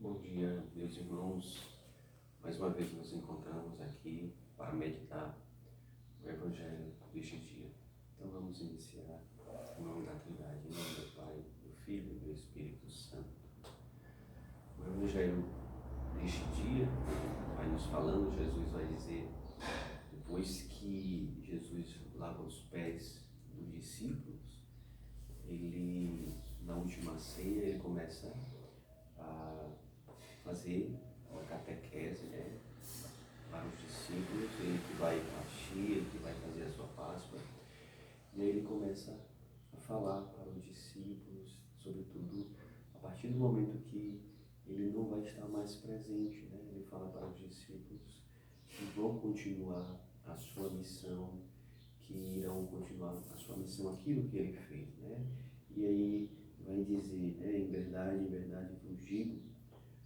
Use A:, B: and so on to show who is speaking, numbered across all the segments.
A: Bom dia, meus irmãos. Mais uma vez nos encontramos aqui para meditar o Evangelho deste dia. Então vamos iniciar em nome da Trindade, em nome do Pai, do Filho e do Espírito Santo. O Evangelho deste dia vai nos falando, Jesus vai dizer, depois que Jesus lava os pés dos discípulos, ele, na última ceia, ele começa a fazer uma catequese, para os discípulos, ele que vai partir, ele que vai fazer a sua Páscoa, e aí ele começa a falar para os discípulos, sobretudo a partir do momento que ele não vai estar mais presente, ele fala para os discípulos que vão continuar a sua missão, que irão continuar a sua missão, aquilo que ele fez, e aí vai dizer, em verdade vos digo,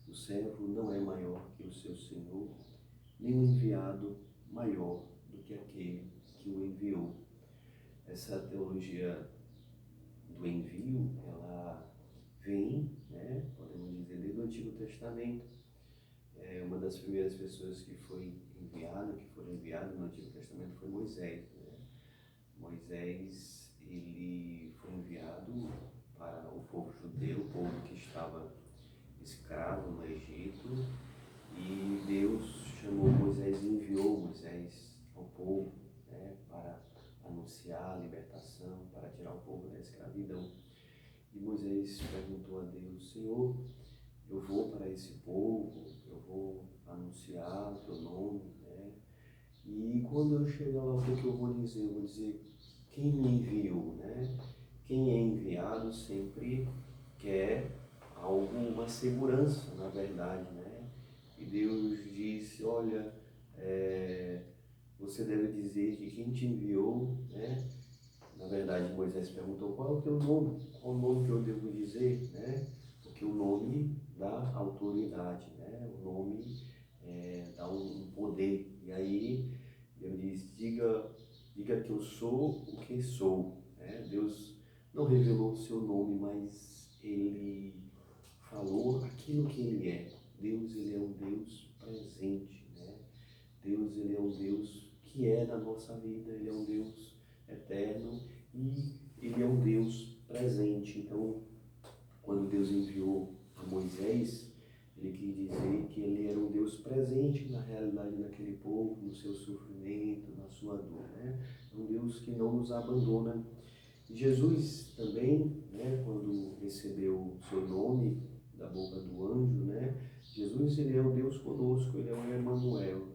A: o servo não é maior que o seu senhor, nem o enviado maior do que aquele que o enviou. Essa teologia do envio, ela vem, podemos dizer, desde o Antigo Testamento. Uma das primeiras pessoas que foram enviadas no Antigo Testamento foi Moisés. Moisés, ele foi enviado para o povo judeu, o povo que estava escravo no Egito, e Deus chamou Moisés e enviou Moisés ao povo, para anunciar a libertação, para tirar o povo da escravidão. E Moisés perguntou a Deus: Senhor, eu vou para esse povo, eu vou anunciar o teu nome, e quando eu chegar lá, o que eu vou dizer? Eu vou dizer quem me enviou, Quem é enviado sempre quer uma segurança, na verdade, E Deus disse: olha, você deve dizer que quem te enviou, Na verdade, Moisés perguntou: qual é o teu nome? Qual o nome que eu devo dizer, Porque o nome dá autoridade, O nome dá um poder. E aí Deus diz: diga que eu sou o que sou, Deus não revelou o seu nome, mas ele falou aquilo que ele é. Deus, ele é um Deus presente, Deus, ele é um Deus que é da nossa vida, ele é um Deus eterno e ele é um Deus presente. Então, quando Deus enviou a Moisés, ele quis dizer que ele era um Deus presente na realidade daquele povo, no seu sofrimento, na sua dor, Um Deus que não nos abandona. E Jesus também, quando recebeu o seu nome da boca do anjo, Jesus, ele é o Deus conosco, ele é o Emmanuel.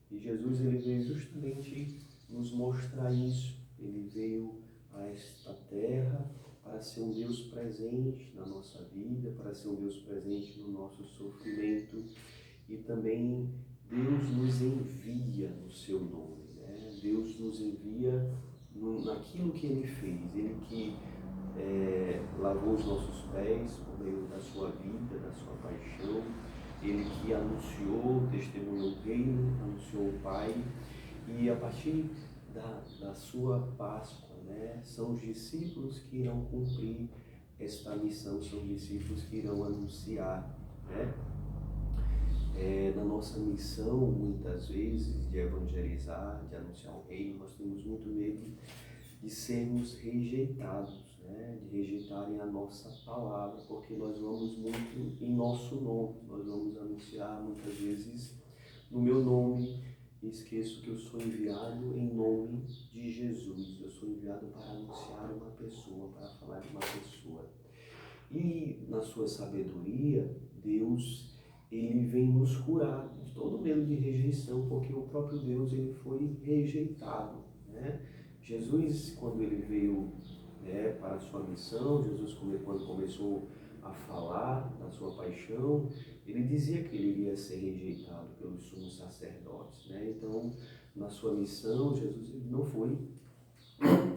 A: E Jesus, ele veio justamente nos mostrar isso. Ele veio a esta terra para ser um Deus presente na nossa vida, para ser um Deus presente no nosso sofrimento. E também Deus nos envia no seu nome, Deus nos envia naquilo que ele fez. Ele que lavou os nossos pés por meio da sua vida, da sua paixão. Ele que anunciou, testemunhou o reino, anunciou o Pai. E a partir da sua Páscoa, são os discípulos que irão cumprir esta missão, são os discípulos que irão anunciar, na nossa missão, muitas vezes, de evangelizar, de anunciar o reino, nós temos muito medo de sermos rejeitados, de rejeitarem a nossa palavra, porque nós vamos muito em nosso nome, nós vamos anunciar muitas vezes no meu nome, e esqueço que eu sou enviado em nome de Jesus, eu sou enviado para anunciar uma pessoa, para falar de uma pessoa. E na sua sabedoria, Deus, ele vem nos curar de todo medo de rejeição, porque o próprio Deus, ele foi rejeitado, Jesus, quando ele veio para a sua missão, Jesus, quando começou a falar da sua paixão, ele dizia que ele iria ser rejeitado pelos sumos sacerdotes, Então, na sua missão, Jesus, ele não foi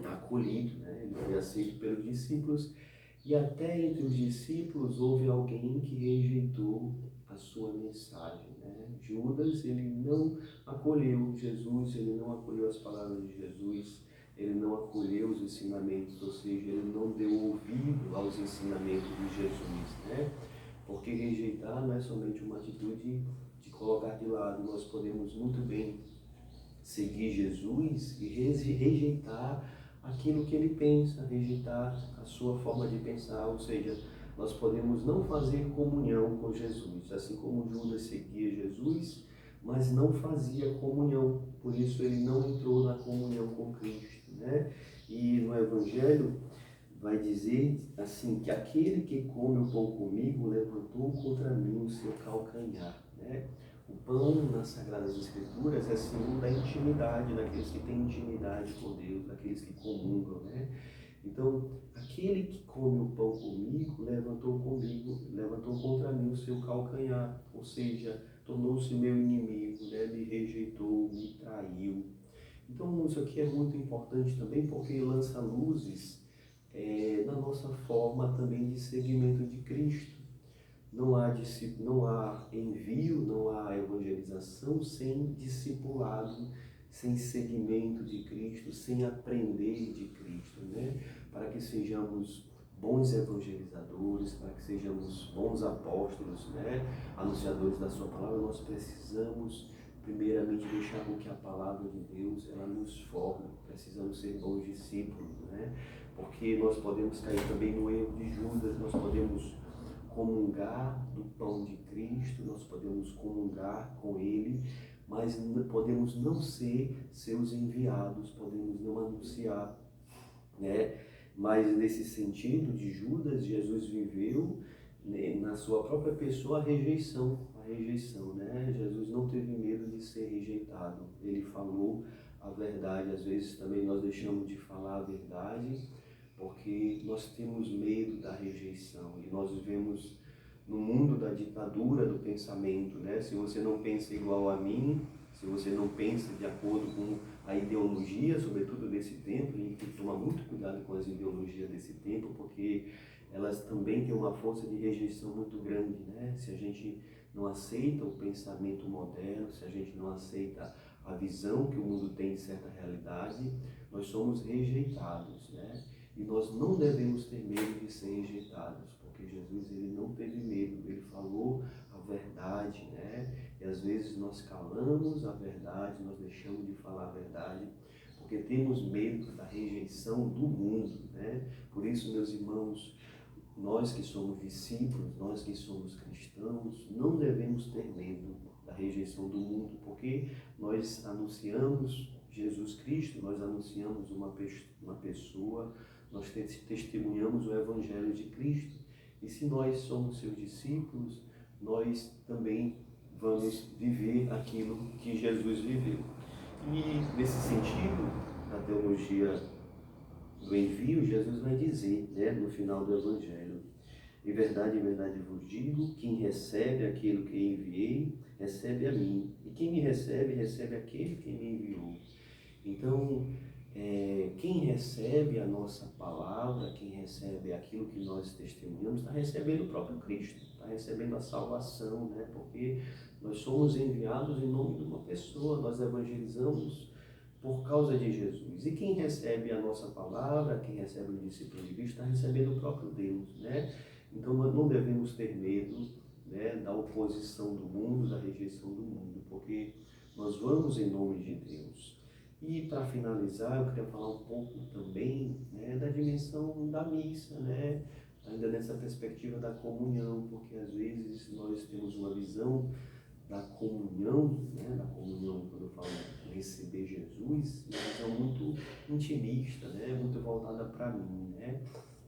A: acolhido, Ele foi aceito pelos discípulos, e até entre os discípulos houve alguém que rejeitou a sua mensagem, Judas, ele não acolheu Jesus, ele não acolheu as palavras de Jesus, ele não acolheu os ensinamentos, ou seja, ele não deu ouvido aos ensinamentos de Jesus, Porque rejeitar não é somente uma atitude de colocar de lado. Nós podemos muito bem seguir Jesus e rejeitar aquilo que ele pensa, rejeitar a sua forma de pensar, ou seja, nós podemos não fazer comunhão com Jesus, assim como Judas seguia Jesus, mas não fazia comunhão, por isso ele não entrou na comunhão com Cristo, né? E no Evangelho vai dizer assim, que aquele que come o pão comigo levantou contra mim o seu calcanhar, né? O pão nas Sagradas Escrituras é símbolo da intimidade, daqueles que têm intimidade com Deus, daqueles que comungam, né? Então, aquele que come o pão comigo, levantou contra mim o seu calcanhar, ou seja, tornou-se meu inimigo, né? Me rejeitou, me traiu. Então, isso aqui é muito importante também, porque lança luzes na nossa forma também de seguimento de Cristo. Não há envio, não há evangelização sem discipulado, sem seguimento de Cristo, sem aprender de Cristo, né? Para que sejamos bons evangelizadores, para que sejamos bons apóstolos, né? Anunciadores da sua palavra, nós precisamos primeiramente deixar com que a palavra de Deus ela nos forme, precisamos ser bons discípulos, né? Porque nós podemos cair também no erro de Judas, nós podemos comungar do pão de Cristo, nós podemos comungar com Ele, mas podemos não ser seus enviados, podemos não anunciar, né? Mas nesse sentido de Judas, Jesus viveu, né, na sua própria pessoa a rejeição, né? Jesus não teve medo de ser rejeitado, ele falou a verdade. Às vezes também nós deixamos de falar a verdade, porque nós temos medo da rejeição e nós vivemos no mundo da ditadura do pensamento, né? Se você não pensa igual a mim, se você não pensa de acordo com a ideologia, sobretudo desse tempo, a gente tem que tomar muito cuidado com as ideologias desse tempo, porque elas também têm uma força de rejeição muito grande, né? Se a gente não aceita o pensamento moderno, se a gente não aceita a visão que o mundo tem de certa realidade, nós somos rejeitados, né? E nós não devemos ter medo de ser rejeitados, porque Jesus ele não teve medo, ele falou a verdade, né? E às vezes nós calamos a verdade, nós deixamos de falar a verdade, porque temos medo da rejeição do mundo, né? Por isso, meus irmãos, nós que somos discípulos, nós que somos cristãos, não devemos ter medo da rejeição do mundo, porque nós anunciamos Jesus Cristo, nós anunciamos uma pessoa, nós testemunhamos o Evangelho de Cristo. E se nós somos seus discípulos, nós também vamos viver aquilo que Jesus viveu. E nesse sentido, na teologia do envio, Jesus vai dizer, né, no final do Evangelho: em verdade vos digo, quem recebe aquilo que enviei, recebe a mim. E quem me recebe, recebe aquele que me enviou. Então, quem recebe a nossa palavra, quem recebe aquilo que nós testemunhamos, está recebendo o próprio Cristo, está recebendo a salvação, né? Porque nós somos enviados em nome de uma pessoa, nós evangelizamos por causa de Jesus. E quem recebe a nossa palavra, quem recebe o discípulo de Cristo, está recebendo o próprio Deus, né? Então, nós não devemos ter medo, né, da oposição do mundo, da rejeição do mundo, porque nós vamos em nome de Deus. E para finalizar, eu queria falar um pouco também, né, da dimensão da missa, né? Ainda nessa perspectiva da comunhão, porque às vezes nós temos uma visão da comunhão, né? Da comunhão, quando eu falo receber Jesus, uma visão muito intimista, né? Muito voltada para mim, né?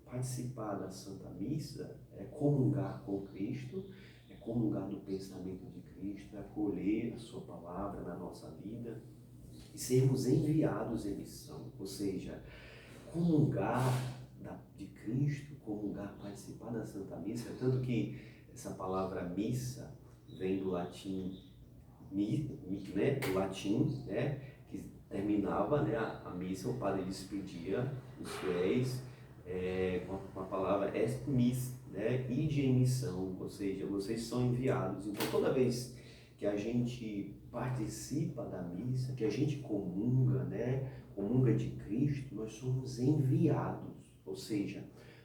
A: Participar da Santa Missa é comungar com Cristo, é comungar do pensamento de Cristo, é acolher a sua palavra na nossa vida e sermos enviados em missão, ou seja, comungar de Cristo, comungar, participar da Santa Missa, tanto que essa palavra missa vem do latim, né, do latim, né, que terminava, né, a missa, o padre despedia os fiéis com a palavra est mis, né, ide em missão, ou seja, vocês são enviados. Então, toda vez que a gente participa da missa, que a gente comunga, né, comunga de Cristo, nós somos enviados, ou seja,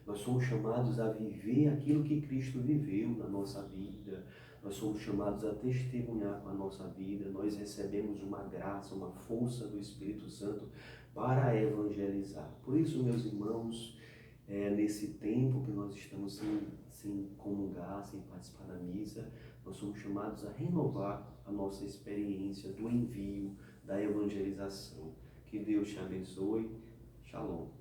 A: Nós somos chamados a viver aquilo que Cristo viveu na nossa vida. Nós somos chamados a testemunhar com a nossa vida. Nós recebemos uma graça, uma força do Espírito Santo para evangelizar. Por isso, meus irmãos, nesse tempo que nós estamos sem comungar, sem participar da missa, nós somos chamados a renovar a nossa experiência do envio, da evangelização. Que Deus te abençoe. Shalom.